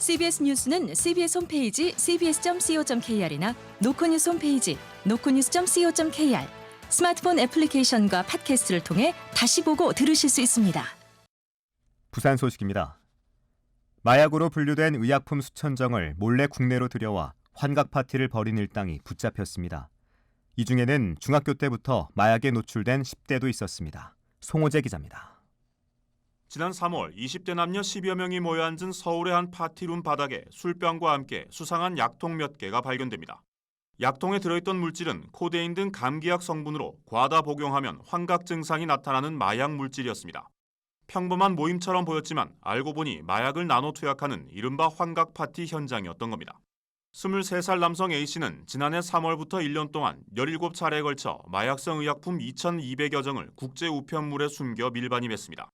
CBS 뉴스는 CBS 홈페이지 cbs.co.kr이나 노코뉴스 홈페이지 노코뉴스.co.kr, 스마트폰 애플리케이션과 팟캐스트를 통해 다시 보고 들으실 수 있습니다. 부산 소식입니다. 마약으로 분류된 의약품 수천 정을 몰래 국내로 들여와 환각 파티를 벌인 일당이 붙잡혔습니다. 이 중에는 중학교 때부터 마약에 노출된 10대도 있었습니다. 송호재 기자입니다. 지난 3월 20대 남녀 10여 명이 모여 앉은 서울의 한 파티룸 바닥에 술병과 함께 수상한 약통 몇 개가 발견됩니다. 약통에 들어있던 물질은 코데인 등 감기약 성분으로 과다 복용하면 환각 증상이 나타나는 마약 물질이었습니다. 평범한 모임처럼 보였지만 알고 보니 마약을 나눠 투약하는 이른바 환각 파티 현장이었던 겁니다. 23살 남성 A씨는 지난해 3월부터 1년 동안 17차례에 걸쳐 마약성 의약품 2,200여 정을 국제 우편물에 숨겨 밀반입했습니다.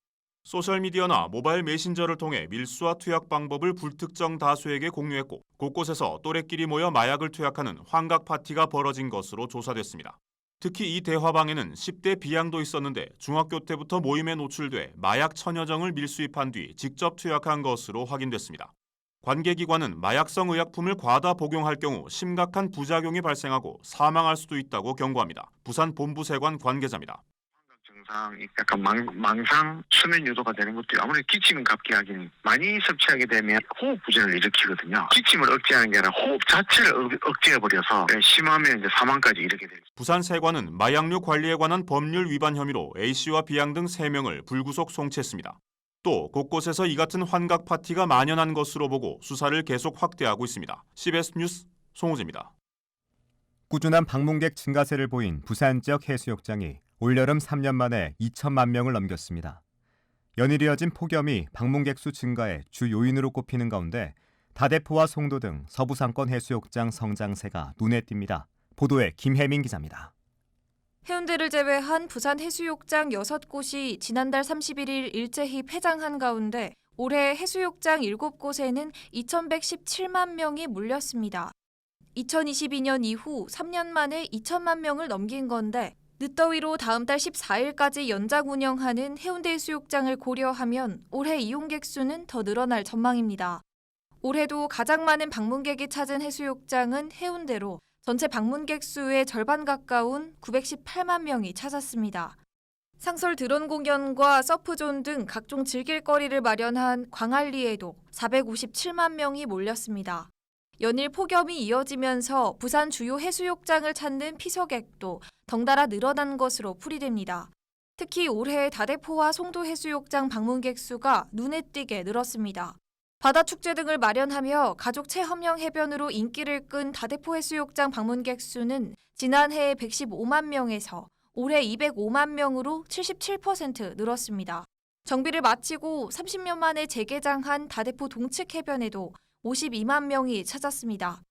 소셜미디어나 모바일 메신저를 통해 밀수와 투약 방법을 불특정 다수에게 공유했고 곳곳에서 또래끼리 모여 마약을 투약하는 환각 파티가 벌어진 것으로 조사됐습니다. 특히 이 대화방에는 10대 비양도 있었는데 중학교 때부터 모임에 노출돼 마약 1,000여 정을 밀수입한 뒤 직접 투약한 것으로 확인됐습니다. 관계기관은 마약성 의약품을 과다 복용할 경우 심각한 부작용이 발생하고 사망할 수도 있다고 경고합니다. 부산 본부세관 관계자입니다. 증상이 약간 망상, 수면 유도가 되는 것도 아무래도 기침은 갑기하긴 많이 섭취하게 되면 호흡 부진을 일으키거든요. 기침을 억제하는 게 아니라 호흡 자체를 억제해버려서 심하면 이제 사망까지 이르게 됩니다. 부산세관은 마약류 관리에 관한 법률 위반 혐의로 A씨와 B양 등 3명을 불구속 송치했습니다. 또 곳곳에서 이 같은 환각 파티가 만연한 것으로 보고 수사를 계속 확대하고 있습니다. CBS 뉴스 송호재입니다. 꾸준한 방문객 증가세를 보인 부산 지역 해수욕장이 올여름 3년 만에 2천만 명을 넘겼습니다. 연일 이어진 폭염이 방문객 수 증가의 주 요인으로 꼽히는 가운데 다대포와 송도 등 서부상권 해수욕장 성장세가 눈에 띕니다. 보도에 김혜민 기자입니다. 해운대를 제외한 부산 해수욕장 6곳이 지난달 31일 일제히 폐장한 가운데 올해 해수욕장 7곳에는 2,117만 명이 몰렸습니다. 2022년 이후 3년 만에 2천만 명을 넘긴 건데 늦더위로 다음 달 14일까지 연장 운영하는 해운대 해수욕장을 고려하면 올해 이용객 수는 더 늘어날 전망입니다. 올해도 가장 많은 방문객이 찾은 해수욕장은 해운대로 전체 방문객 수의 절반 가까운 918만 명이 찾았습니다. 상설 드론 공연과 서프존 등 각종 즐길거리를 마련한 광안리에도 457만 명이 몰렸습니다. 연일 폭염이 이어지면서 부산 주요 해수욕장을 찾는 피서객도 덩달아 늘어난 것으로 풀이됩니다. 특히 올해 다대포와 송도 해수욕장 방문객 수가 눈에 띄게 늘었습니다. 바다축제 등을 마련하며 가족 체험형 해변으로 인기를 끈 다대포 해수욕장 방문객 수는 지난해 115만 명에서 올해 205만 명으로 77% 늘었습니다. 정비를 마치고 30년 만에 재개장한 다대포 동측 해변에도 52만 명이 찾았습니다.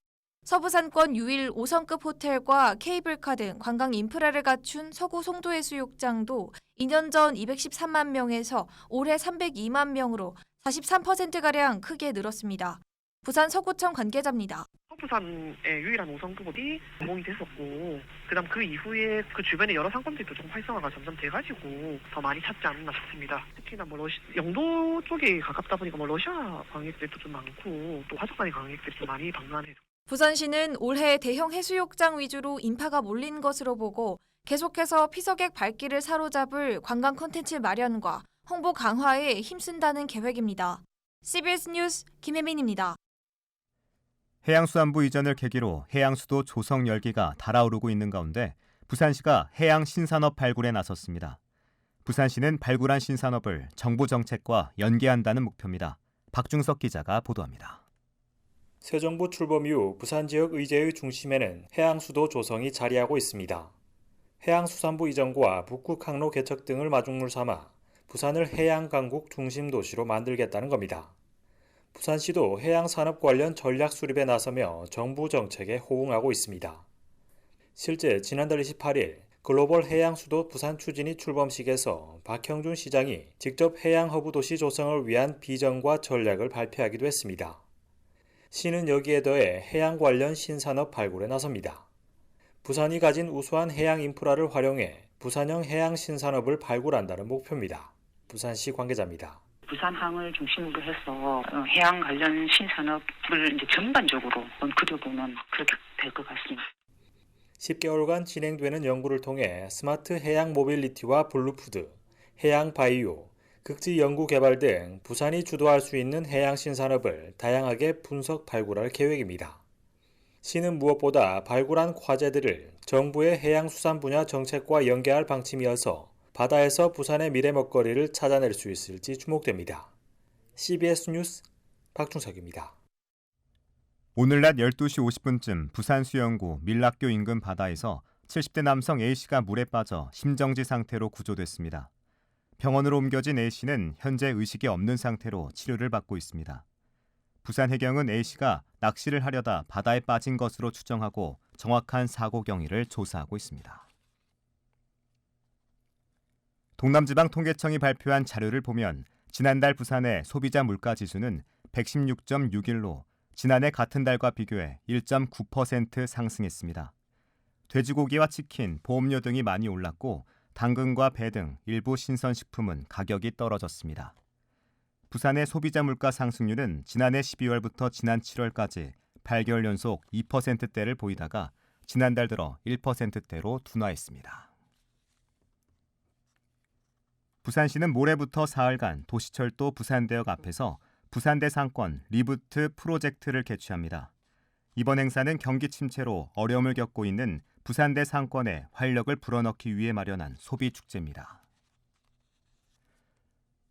서부산권 유일 5성급 호텔과 케이블카 등 관광 인프라를 갖춘 서구 송도 해수욕장도 2년 전 213만 명에서 올해 302만 명으로 43%가량 크게 늘었습니다. 부산 서구청 관계자입니다. 서부산의 유일한 5성급이 개봉이 됐었고 그다음 그 이후에 그 주변에 여러 상권들도 좀 활성화가 점점 돼가지고 더 많이 찾지 않았나 싶습니다. 특히나 영도 쪽에 가깝다 보니까 러시아 관광객들도 좀 많고 또 화적간의 관광객들이 좀 많이 방문해서 부산시는 올해 대형 해수욕장 위주로 인파가 몰린 것으로 보고 계속해서 피서객 발길을 사로잡을 관광 콘텐츠 마련과 홍보 강화에 힘쓴다는 계획입니다. CBS 뉴스 김혜민입니다. 해양수산부 이전을 계기로 해양수도 조성 열기가 달아오르고 있는 가운데 부산시가 해양 신산업 발굴에 나섰습니다. 부산시는 발굴한 신산업을 정부 정책과 연계한다는 목표입니다. 박중석 기자가 보도합니다. 새 정부 출범 이후 부산 지역 의제의 중심에는 해양수도 조성이 자리하고 있습니다. 해양수산부 이전과 북극 항로 개척 등을 마중물 삼아 부산을 해양강국 중심 도시로 만들겠다는 겁니다. 부산시도 해양산업 관련 전략 수립에 나서며 정부 정책에 호응하고 있습니다. 실제 지난달 28일 글로벌 해양수도 부산 추진이 출범식에서 박형준 시장이 직접 해양허브 도시 조성을 위한 비전과 전략을 발표하기도 했습니다. 시는 여기에 더해 해양 관련 신산업 발굴에 나섭니다. 부산이 가진 우수한 해양 인프라를 활용해 부산형 해양 신산업을 발굴한다는 목표입니다. 부산시 관계자입니다. 부산항을 중심으로 해서 해양 관련 신산업을 이제 전반적으로 그려보면 그렇게 될 것 같습니다. 10개월간 진행되는 연구를 통해 스마트 해양 모빌리티와 블루푸드, 해양 바이오, 극지 연구 개발 등 부산이 주도할 수 있는 해양 신산업을 다양하게 분석 발굴할 계획입니다. 시는 무엇보다 발굴한 과제들을 정부의 해양수산 분야 정책과 연계할 방침이어서 바다에서 부산의 미래 먹거리를 찾아낼 수 있을지 주목됩니다. CBS 뉴스 박중석입니다. 오늘 낮 12시 50분쯤 부산 수영구 밀락교 인근 바다에서 70대 남성 A씨가 물에 빠져 심정지 상태로 구조됐습니다. 병원으로 옮겨진 A씨는 현재 의식이 없는 상태로 치료를 받고 있습니다. 부산 해경은 A씨가 낚시를 하려다 바다에 빠진 것으로 추정하고 정확한 사고 경위를 조사하고 있습니다. 동남지방통계청이 발표한 자료를 보면 지난달 부산의 소비자 물가지수는 116.61로 지난해 같은 달과 비교해 1.9% 상승했습니다. 돼지고기와 치킨, 보험료 등이 많이 올랐고 당근과 배 등 일부 신선식품은 가격이 떨어졌습니다. 부산의 소비자 물가 상승률은 지난해 12월부터 지난 7월까지 8개월 연속 2%대를 보이다가 지난달 들어 1%대로 둔화했습니다. 부산시는 모레부터 사흘간 도시철도 부산대역 앞에서 부산대 상권 리부트 프로젝트를 개최합니다. 이번 행사는 경기 침체로 어려움을 겪고 있는 부산대 상권에 활력을 불어넣기 위해 마련한 소비축제입니다.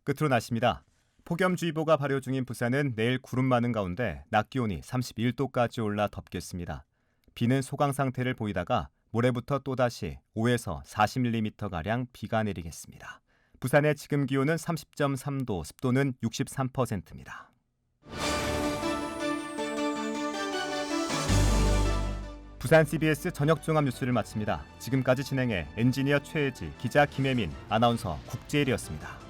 끝으로 날씨입니다. 폭염주의보가 발효 중인 부산은 내일 구름 많은 가운데 낮 기온이 31도까지 올라 덥겠습니다. 비는 소강 상태를 보이다가 모레부터 또다시 5에서 40mm가량 비가 내리겠습니다. 부산의 지금 기온은 30.3도, 습도는 63%입니다. 부산 CBS 저녁 종합 뉴스를 마칩니다. 지금까지 진행해 엔지니어 최혜지, 기자 김혜민, 아나운서 국재일이었습니다.